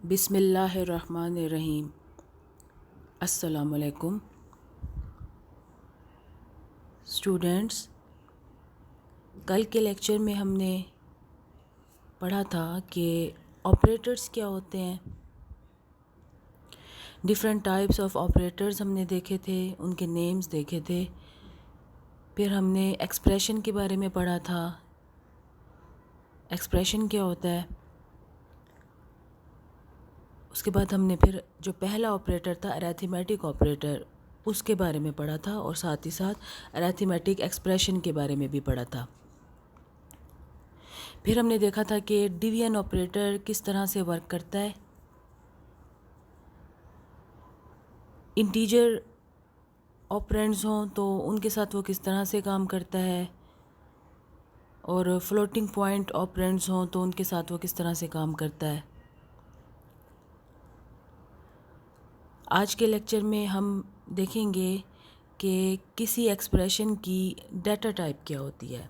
बिस्मिल्लाहिर्रहमानिर्रहीम। अस्सलामुअलैकुम स्टूडेंट्स। कल के लेक्चर में हमने पढ़ा था कि ऑपरेटर्स क्या होते हैं। डिफरेंट टाइप्स ऑफ ऑपरेटर्स हमने देखे थे, उनके नेम्स देखे थे। फिर हमने एक्सप्रेशन के बारे में पढ़ा था। एक्सप्रेशन क्या होता है। उसके बाद हमने फिर जो पहला ऑपरेटर था अरिथमेटिक ऑपरेटर, उसके बारे में पढ़ा था और साथ ही साथ अरिथमेटिक एक्सप्रेशन के बारे में भी पढ़ा था। फिर हमने देखा था कि डिवीजन ऑपरेटर किस तरह से वर्क करता है। इंटीजर ऑपरेंड्स हों तो उनके साथ वो किस तरह से काम करता है, और फ्लोटिंग पॉइंट ऑपरेंड्स हों तो उनके साथ वो किस तरह से काम करता है। आज के लेक्चर में हम देखेंगे कि किसी एक्सप्रेशन की डाटा टाइप क्या होती है।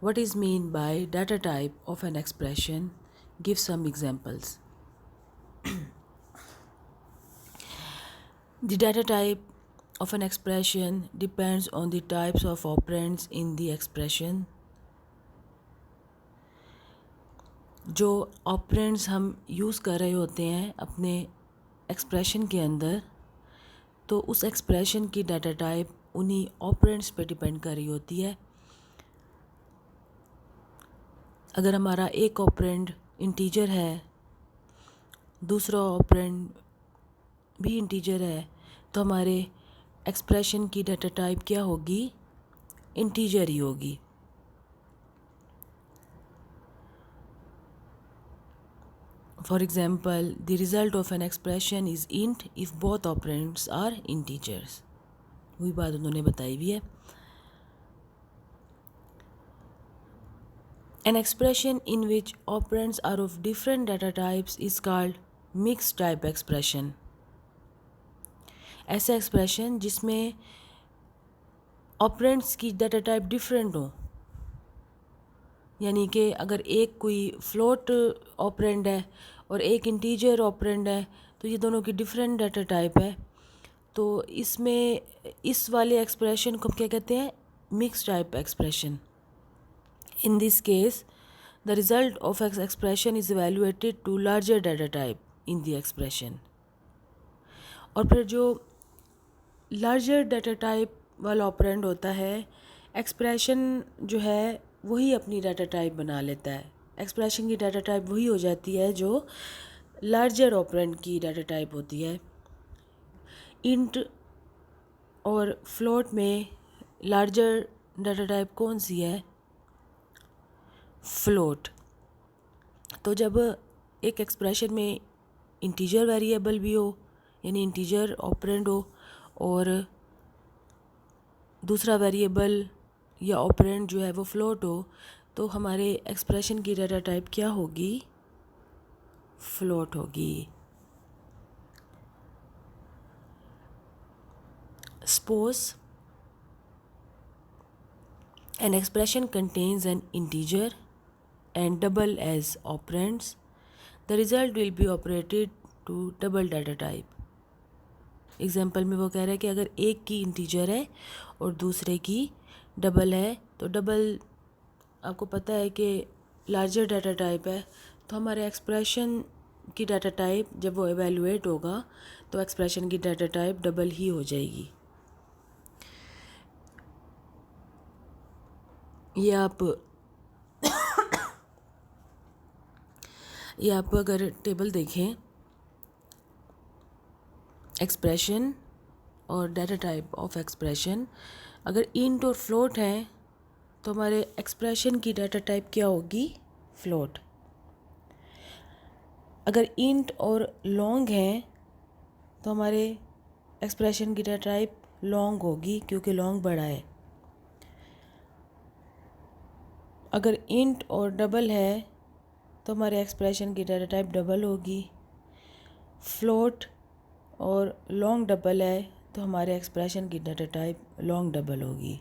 What is mean by data type of an expression? Give some examples. The data type of an expression depends on the types of operands in the expression. जो ऑपरेंड्स हम use कर रहे होते हैं अपने एक्सप्रेशन के अंदर, तो उस एक्सप्रेशन की डाटा टाइप उन्हीं ऑपरेंड्स पे डिपेंड कर रही होती है। अगर हमारा एक ऑपरेंड इंटीजर है, दूसरा ऑपरेंड भी इंटीजर है, तो हमारे एक्सप्रेशन की डाटा टाइप क्या होगी? इंटीजर ही होगी। For example, the result of an expression is int if both operands are integers. वही बात उन्होंने बताई हुई है। An expression in which operands are of different data types is called mixed type expression. ऐसा एक्सप्रेशन जिसमें ऑपरेंड्स की data type different हो, यानी कि अगर एक कोई फ्लोट ऑपरेंड है और एक इंटीजर ऑपरेंड है, तो ये दोनों की डिफरेंट डाटा टाइप है, तो इसमें इस वाले एक्सप्रेशन को क्या कहते हैं? Mix type expression. In this case, the result of an expression is evaluated to larger data type in the expression. और फिर जो लार्जर डाटा टाइप वाला ऑपरेंड होता है, एक्सप्रेशन जो है वही अपनी डाटा टाइप बना लेता है। एक्सप्रेशन की डाटा टाइप वही हो जाती है जो लार्जर ऑपरेंड की डाटा टाइप होती है। इंट और फ्लोट में लार्जर डाटा टाइप कौन सी है? फ्लोट। तो जब एक एक्सप्रेशन में इंटीजर वेरिएबल भी हो, यानी इंटीजर ऑपरेंड हो, और दूसरा वेरिएबल या ऑपरेंड जो है वो फ्लोट हो, तो हमारे एक्सप्रेशन की डाटा टाइप क्या होगी? फ्लोट होगी। Suppose an expression contains an integer and double as operands, the result will be operated to double data type. Example में वो कह रहा है कि अगर एक की इंटीजर है और दूसरे की डबल है, तो डबल आपको पता है कि लार्जर डाटा टाइप है, तो हमारे एक्सप्रेशन की डाटा टाइप जब वो एवेलुएट होगा तो एक्सप्रेशन की डाटा टाइप डबल ही हो जाएगी। ये आप अगर टेबल देखें, एक्सप्रेशन और डाटा टाइप ऑफ एक्सप्रेशन, अगर इंट और फ्लोट हैं तो हमारे एक्सप्रेशन की डाटा टाइप क्या होगी? फ्लोट। अगर इंट और लॉन्ग हैं तो हमारे एक्सप्रेशन की डाटा टाइप लॉन्ग होगी, क्योंकि लॉन्ग बड़ा है। अगर इंट और डबल है तो हमारे एक्सप्रेशन की डाटा टाइप डबल होगी। फ्लोट और लॉन्ग डबल है तो हमारे एक्सप्रेशन की डाटा टाइप लॉन्ग डबल होगी।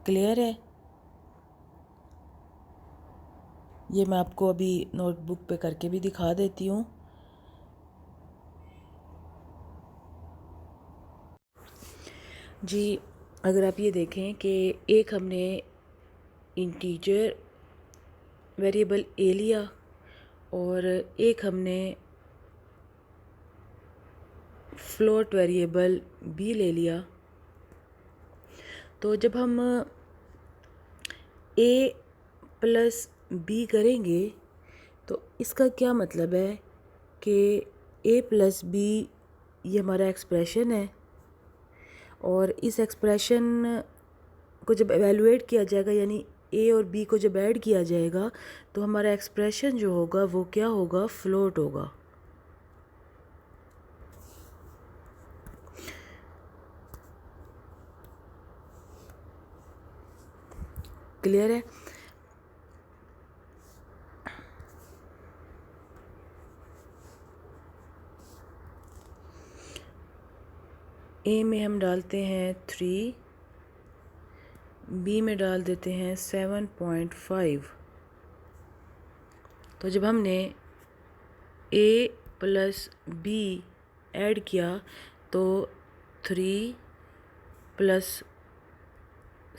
क्लियर है? ये मैं आपको अभी नोटबुक पे करके भी दिखा देती हूँ। जी, अगर आप ये देखें कि एक हमने इंटीजर वेरिएबल ए लिया और एक हमने फ्लोट वेरिएबल बी ले लिया, तो जब हम ए प्लस बी करेंगे तो इसका क्या मतलब है कि ए प्लस बी ये हमारा एक्सप्रेशन है, और इस एक्सप्रेशन को जब एवेलुएट किया जाएगा, यानी ए और बी को जब ऐड किया जाएगा, तो हमारा एक्सप्रेशन जो होगा वो क्या होगा, फ्लोट होगा। क्लियर है? ए में हम डालते हैं 3, बी में डाल देते हैं 7.5। तो जब हमने ए प्लस बी ऐड किया तो 3 प्लस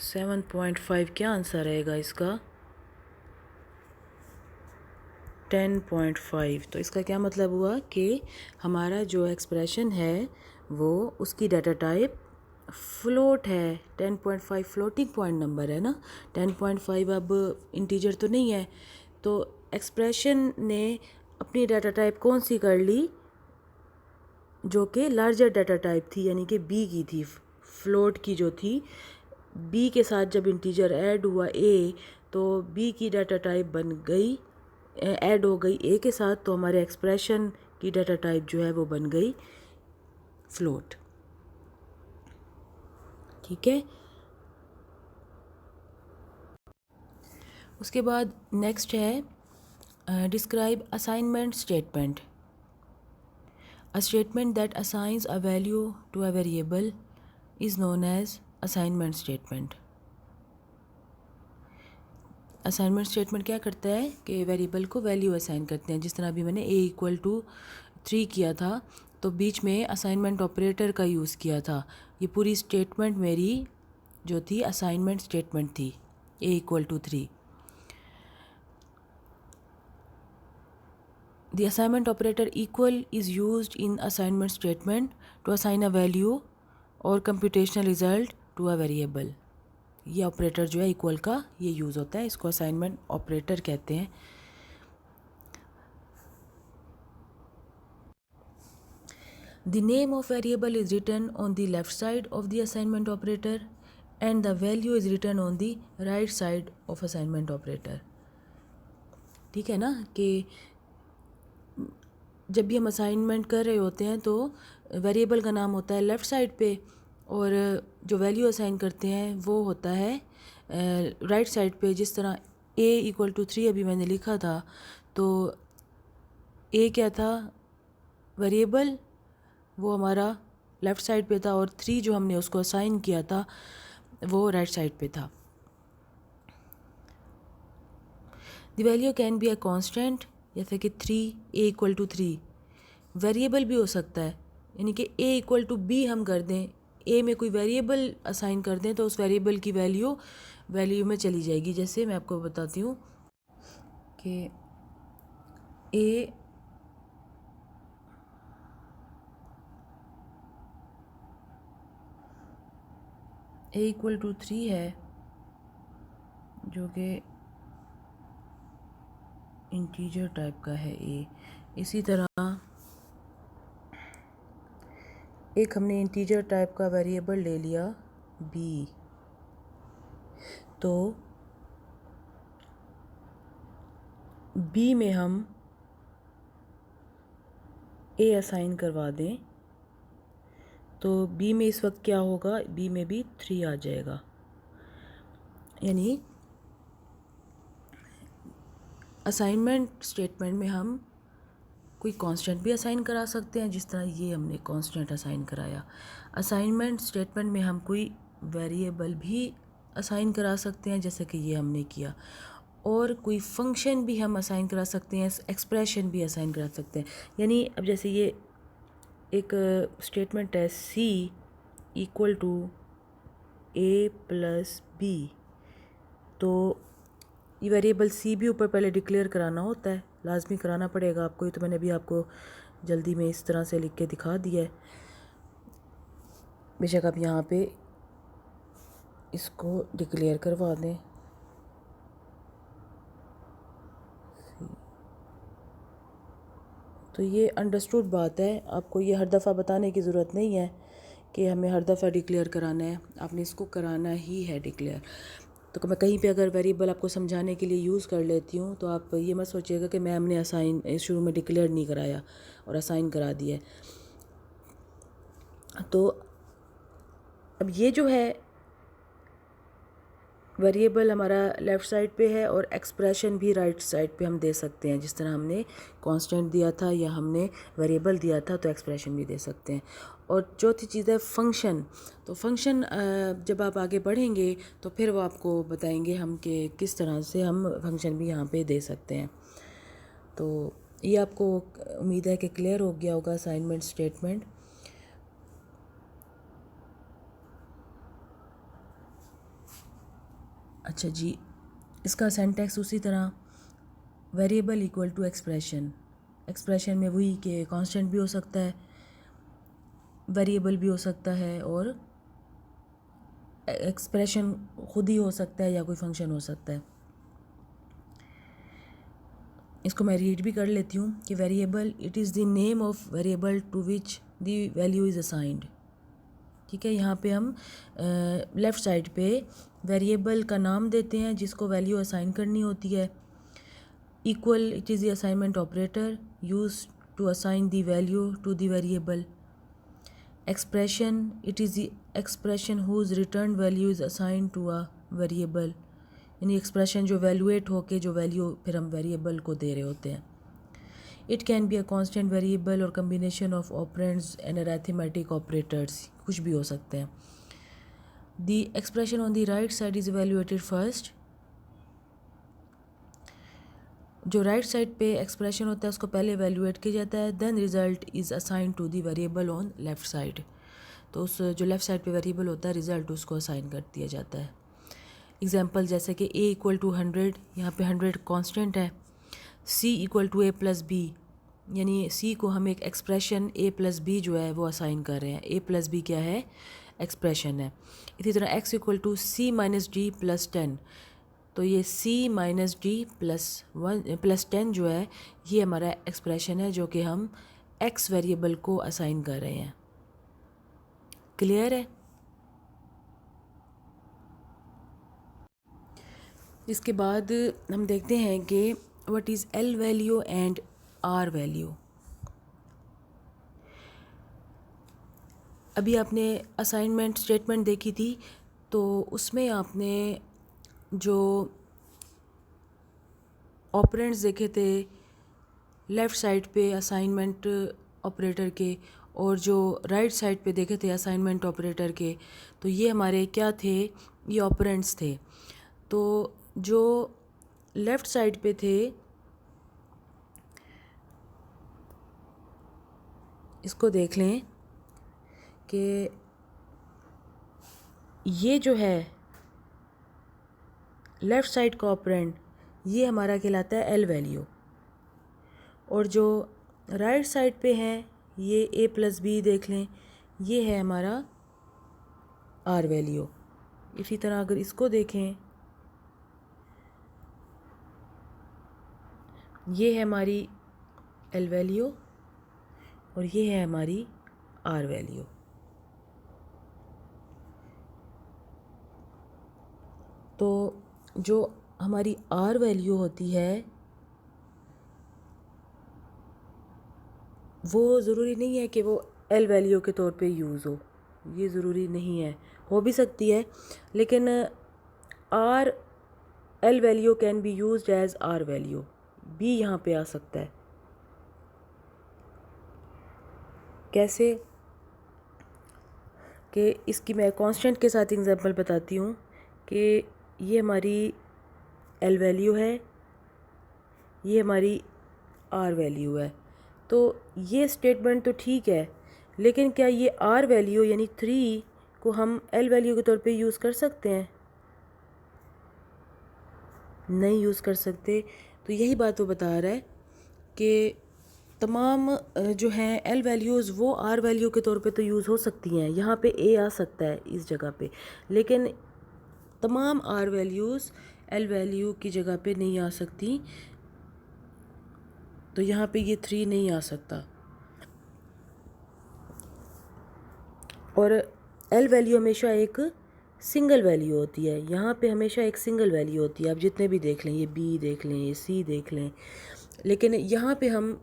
7.5 क्या आंसर रहेगा इसका, 10.5। तो इसका क्या मतलब हुआ कि हमारा जो एक्सप्रेशन है वो उसकी डाटा टाइप फ्लोट है। 10.5 फ्लोटिंग पॉइंट नंबर है ना, 10.5 अब इंटीजर तो नहीं है। तो एक्सप्रेशन ने अपनी डाटा टाइप कौन सी कर ली, जो कि लार्जर डाटा टाइप थी, यानी कि बी की थी, फ्लोट की जो थी। बी के साथ जब इंटीजर ऐड हुआ ए, तो बी की डाटा टाइप बन गई, ऐड हो गई ए के साथ, तो हमारे एक्सप्रेशन की डाटा टाइप जो है वो बन गई फ्लोट। ठीक है। उसके बाद नेक्स्ट है describe assignment statement. A statement that assigns a value to a variable is known as assignment statement. Assignment statement क्या करता है कि वेरिएबल को वैल्यू असाइन करते हैं। जिस तरह अभी मैंने ए इक्वल टू 3 किया था, तो बीच में असाइनमेंट ऑपरेटर का यूज़ किया था। ये पूरी स्टेटमेंट मेरी जो थी असाइनमेंट स्टेटमेंट थी, ए equal to 3। The assignment operator equal is used in assignment statement to assign a value or computational result to a variable। ये ऑपरेटर जो है इक्वल का ये यूज़ होता है, इसको असाइनमेंट ऑपरेटर कहते हैं। The name of variable is written on the left side of the assignment operator and the value is written on the right side of assignment operator। ठीक है ना, कि जब भी हम असाइनमेंट कर रहे होते हैं तो वेरिएबल का नाम होता है लेफ़्ट साइड पे, और जो वैल्यू असाइन करते हैं वो होता है राइट साइड पे। जिस तरह ए इक्वल टू 3 अभी मैंने लिखा था, तो ए क्या था, वेरिएबल, वो हमारा लेफ़्ट साइड पे था, और 3 जो हमने उसको असाइन किया था वो राइट साइड पे था। The value can be a constant, जैसे कि 3, ए इक्वल टू 3 वेरिएबल भी हो सकता है, यानी कि ए इक्वल टू बी हम कर दें, ए में कोई वेरिएबल असाइन कर दें तो उस वेरिएबल की वैल्यू में चली जाएगी। जैसे मैं आपको बताती हूँ कि ए इक्वल टू 3 है, जो कि इंटीजर टाइप का है ए। इसी तरह एक हमने इंटीजर टाइप का वेरिएबल ले लिया बी, तो बी में हम ए असाइन करवा दें, तो बी में इस वक्त क्या होगा, बी में भी 3 आ जाएगा। यानी असाइनमेंट स्टेटमेंट में हम कोई कांस्टेंट भी असाइन करा सकते हैं, जिस तरह ये हमने कांस्टेंट असाइन कराया। असाइनमेंट स्टेटमेंट में हम कोई वेरिएबल भी असाइन करा सकते हैं, जैसे कि ये हमने किया। और कोई फंक्शन भी हम असाइन करा सकते हैं, एक्सप्रेशन भी असाइन करा सकते हैं। यानी अब जैसे ये एक स्टेटमेंट है C equal to A plus B, तो ये वेरिएबल सी भी ऊपर पहले डिक्लेयर कराना होता है, लाजमी कराना पड़ेगा आपको। ये तो मैंने अभी आपको जल्दी में इस तरह से लिख के दिखा दिया है, बेशक आप यहाँ पे इसको डिक्लेयर करवा दें। तो ये अंडरस्टूड बात है, आपको ये हर दफ़ा बताने की ज़रूरत नहीं है कि हमें हर दफ़ा डिक्लेयर कराना है, आपने इसको कराना ही है डिक्लेयर। तो मैं कहीं पे अगर वेरिएबल आपको समझाने के लिए यूज़ कर लेती हूँ तो आप ये मत सोचिएगा कि मैम ने असाइन शुरू में डिक्लेयर नहीं कराया और असाइन करा दिया है। तो अब ये जो है वेरिएबल हमारा लेफ़्ट साइड पे है और एक्सप्रेशन भी राइट साइड पे हम दे सकते हैं। जिस तरह हमने कांस्टेंट दिया था या हमने वेरिएबल दिया था तो एक्सप्रेशन भी दे सकते हैं। और चौथी चीज़ है फंक्शन। तो फंक्शन जब आप आगे बढ़ेंगे तो फिर वो आपको बताएंगे हम कि किस तरह से हम फंक्शन भी यहाँ पे दे सकते हैं। तो ये आपको उम्मीद है कि क्लियर हो गया होगा असाइनमेंट स्टेटमेंट। अच्छा जी, इसका सिंटैक्स उसी तरह, variable equal to expression. Expression में वही कि कांस्टेंट भी हो सकता है, वेरिएबल भी हो सकता है और एक्सप्रेशन खुद ही हो सकता है या कोई फंक्शन हो सकता है। इसको मैं रीड भी कर लेती हूँ कि variable it is the name of variable to which the value is assigned. ठीक है, यहाँ पे हम लेफ़्ट साइड पे वेरिएबल का नाम देते हैं जिसको वैल्यू असाइन करनी होती है। Equal it is the assignment operator use to assign the value to the variable. Expression it is the expression whose return value is assign to a variable. यानी एक्सप्रेशन जो वैल्यूएट होके जो value फिर हम variable को दे रहे होते हैं। It can be a constant variable और combination of operands and arithmetic operators, कुछ भी हो सकते हैं। The expression on the right side is evaluated first. जो राइट साइड पे एक्सप्रेशन होता है उसको पहले इवेल्युएट किया जाता है, then result is assign to the variable on left side. तो उस जो लेफ़्ट साइड पे वेरिएबल होता है रिज़ल्ट उसको असाइन कर दिया जाता है। एग्जाम्पल जैसे कि a इक्वल टू 100, यहाँ पे 100 कांस्टेंट है। c equal to a plus b, यानी c को हम एक एक्सप्रेशन a प्लस बी जो है वो असाइन कर रहे हैं। a प्लस बी क्या है, एक्सप्रेशन है। इसी तरह x equal to c minus d plus 10, तो ये c माइनस डी प्लस 10 जो है ये हमारा एक्सप्रेशन है जो कि हम x वेरिएबल को असाइन कर रहे हैं। क्लियर है? इसके बाद हम देखते हैं कि what is l value and r value. अभी आपने असाइनमेंट स्टेटमेंट देखी थी तो उसमें आपने जो ऑपरेंड्स देखे थे लेफ़्ट साइड पे असाइनमेंट ऑपरेटर के और जो राइट साइड पे देखे थे असाइनमेंट ऑपरेटर के, तो ये हमारे क्या थे, ये ऑपरेंड्स थे। तो जो लेफ़्ट साइड पे थे इसको देख लें कि ये जो है लेफ़्ट साइड का ऑपरेंड ये हमारा कहलाता है एल वैल्यू, और जो राइट साइड पे हैं ये ए प्लस बी देख लें, ये है हमारा आर वैल्यू। इसी तरह अगर इसको देखें ये है हमारी एल वैल्यू और ये है हमारी आर वैल्यू। तो जो हमारी आर वैल्यू होती है वो ज़रूरी नहीं है कि वो एल वैल्यू के तौर पे यूज़ हो, ये ज़रूरी नहीं है, हो भी सकती है, लेकिन r l value can be used as r value भी यहाँ पे आ सकता है। कैसे कि इसकी मैं कांस्टेंट के साथ एग्जांपल बताती हूँ कि ये हमारी एल वैल्यू है, ये हमारी आर वैल्यू है। तो ये स्टेटमेंट तो ठीक है, लेकिन क्या ये आर वैल्यू यानी 3 को हम एल वैल्यू के तौर पे यूज़ कर सकते हैं? नहीं यूज़ कर सकते। तो यही बात वो बता रहा है कि तमाम जो हैं एल वैल्यूज़ वो आर वैल्यू के तौर पे तो यूज़ हो सकती हैं, यहाँ पे ए आ सकता है इस जगह पे, लेकिन तमाम आर वैल्यूज़ एल वैल्यू की जगह पे नहीं आ सकती। तो यहाँ पे ये 3 नहीं आ सकता। और एल वैल्यू हमेशा एक सिंगल वैल्यू होती है, यहाँ पे हमेशा एक सिंगल वैल्यू होती है। आप जितने भी देख लें, ये बी देख लें, ये सी देख लें, लेकिन यहाँ पे हम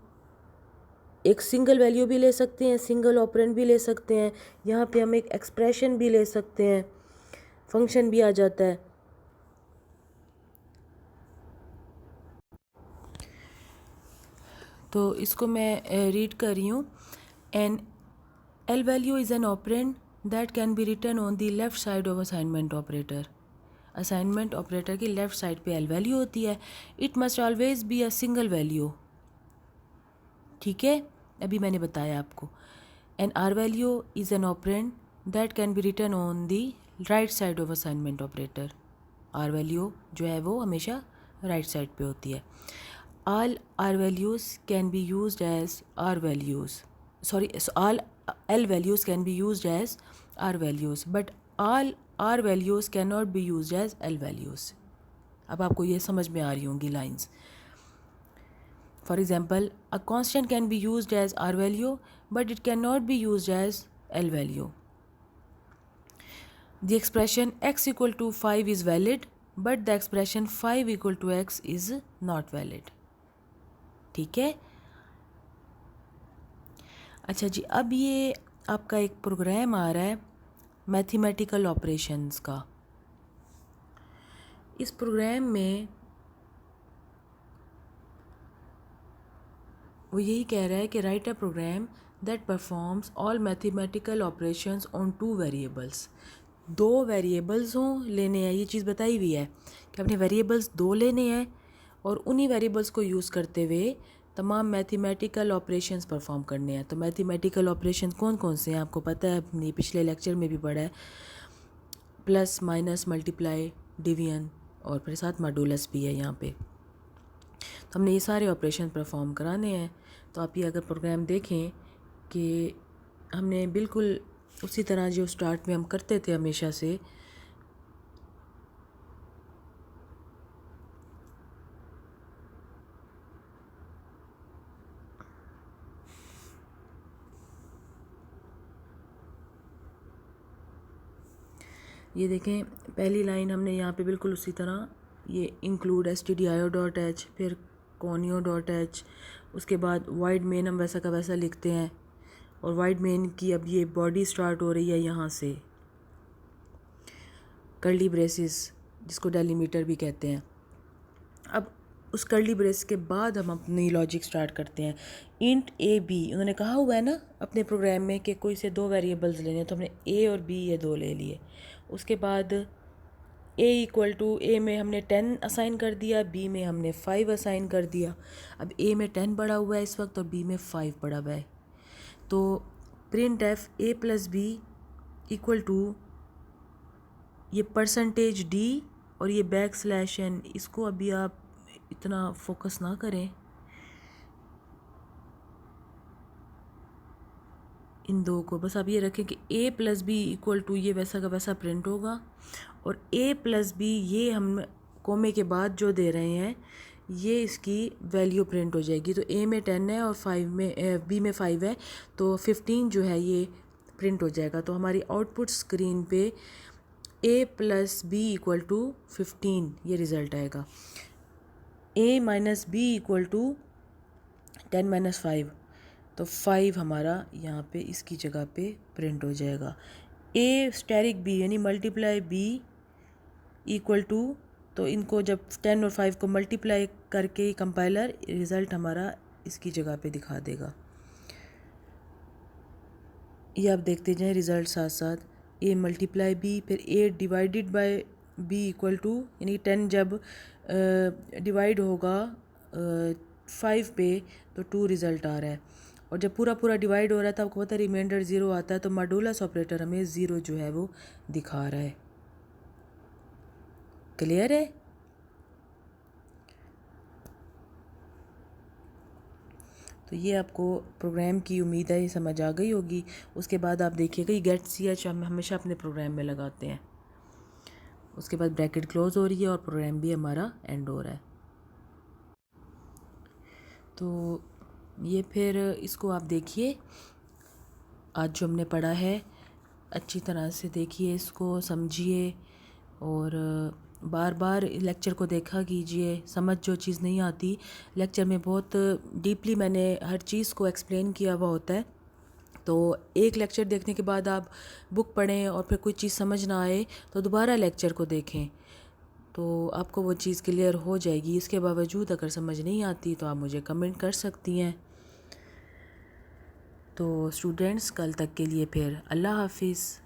एक सिंगल वैल्यू भी ले सकते हैं, सिंगल ऑपरेंड भी ले सकते हैं, यहाँ पे हम एक एक्सप्रेशन भी ले सकते हैं, फंक्शन भी आ जाता है। तो इसको मैं रीड कर रही हूँ। An l value is an operand that can be written on the left side of assignment operator. Assignment operator की लेफ़्ट साइड पे एल वैल्यू होती है। It must always be a single value. ठीक है, अभी मैंने बताया आपको। An r value is an operand that can be written on the right side of assignment operator. R value जो है वो हमेशा राइट साइड पे होती है। All r values can be used as r values, sorry, all l values can be used as r values, but all r values can not be used as l values. अब आपको ये समझ में आ रही होंगी lines. For example, a constant can be used as r value but it can not be used as l value. The expression x equal to 5 is valid but the expression 5 equal to x is not valid. ठीक है। अच्छा जी, अब ये आपका एक programme आ रहा है mathematical operations का। इस प्रोग्राम में वो यही कह रहा है कि write a program that performs all mathematical operations on 2 variables. 2 variables हों लेने हैं, ये चीज़ बताई हुई है कि अपने वेरिएबल्स 2 लेने हैं और उन्हीं वेरिएबल्स को यूज़ करते हुए तमाम मैथमेटिकल ऑपरेशंस परफॉर्म करने हैं। तो मैथमेटिकल ऑपरेशन कौन कौन से हैं आपको पता है, अपनी पिछले लेक्चर में भी पढ़ा है। प्लस, माइनस, मल्टीप्लाई, डिवीजन और फिर साथ मॉडुलस भी है यहाँ पे। तो हमने ये सारे ऑपरेशन परफॉर्म कराने हैं। तो आप ये अगर प्रोग्राम देखें कि हमने बिल्कुल उसी तरह जो स्टार्ट में हम करते थे हमेशा से, ये देखें पहली लाइन हमने यहाँ पे बिल्कुल उसी तरह ये इंक्लूड stdio.h, फिर conio.h, उसके बाद वाइड मेन हम वैसा का वैसा लिखते हैं। और वाइड मेन की अब ये बॉडी स्टार्ट हो रही है यहाँ से, कर्ली ब्रेसिस जिसको डेलीमीटर भी कहते हैं। अब उस कर्ली ब्रेस के बाद हम अपनी लॉजिक स्टार्ट करते हैं। इंट ए बी, उन्होंने कहा हुआ है ना अपने प्रोग्राम में कि कोई से 2 वेरिएबल्स लेने हैं, तो हमने ए और बी ये 2 ले लिए। उसके बाद ए इक्वल टू, ए में हमने 10 असाइन कर दिया, बी में हमने 5 असाइन कर दिया। अब ए में 10 पड़ा हुआ है इस वक्त और बी में 5 पड़ा हुआ है। तो printf a plus b equal to ये परसेंटेज डी और ये बैक स्लैश एन, इसको अभी आप इतना फोकस ना करें, इन दो को बस आप ये रखें कि a plus b equal to ये वैसा का वैसा प्रिंट होगा। और a प्लस बी ये हम कोमे के बाद जो दे रहे हैं ये इसकी वैल्यू प्रिंट हो जाएगी। तो a में 10 है और 5 में b में 5 है, तो 15 जो है ये प्रिंट हो जाएगा। तो हमारी आउटपुट स्क्रीन पे a plus b equal to 15 ये रिज़ल्ट आएगा। a minus b equal to 10 minus 5, तो 5 हमारा यहाँ पे इसकी जगह पे प्रिंट हो जाएगा। a स्टेरिक b यानी मल्टीप्लाई b इक्वल टू, तो इनको जब 10 और 5 को मल्टीप्लाई करके कंपाइलर रिज़ल्ट हमारा इसकी जगह पे दिखा देगा। ये आप देखते जाएं रिज़ल्ट साथ साथ, a मल्टीप्लाई b, फिर a divided by b equal to, यानी 10 जब डिवाइड होगा 5 पे तो 2 रिज़ल्ट आ रहा है, और जब पूरा पूरा डिवाइड हो रहा है तो आपको पता है रिमाइंडर 0 आता है, तो मॉडुलस ऑपरेटर हमें 0 जो है वो दिखा रहा है। क्लियर है? तो ये आपको प्रोग्राम की उम्मीद है ये समझ आ गई होगी। उसके बाद आप देखिएगा ये गेट सी एच हम हमेशा अपने प्रोग्राम में लगाते हैं। उसके बाद ब्रैकेट क्लोज हो रही है और प्रोग्राम भी हमारा एंड हो रहा है। तो ये फिर इसको आप देखिए, आज जो हमने पढ़ा है अच्छी तरह से देखिए, इसको समझिए और बार बार लेक्चर को देखा कीजिए। समझ जो चीज़ नहीं आती लेक्चर में बहुत डीपली मैंने हर चीज़ को एक्सप्लेन किया हुआ होता है, तो एक लेक्चर देखने के बाद आप बुक पढ़ें और फिर कोई चीज़ समझ ना आए तो दोबारा लेक्चर को देखें, तो आपको वो चीज़ क्लियर हो जाएगी। इसके बावजूद अगर समझ नहीं आती तो आप मुझे कमेंट कर सकती हैं। तो स्टूडेंट्स, कल तक के लिए फिर अल्लाह हाफिज़।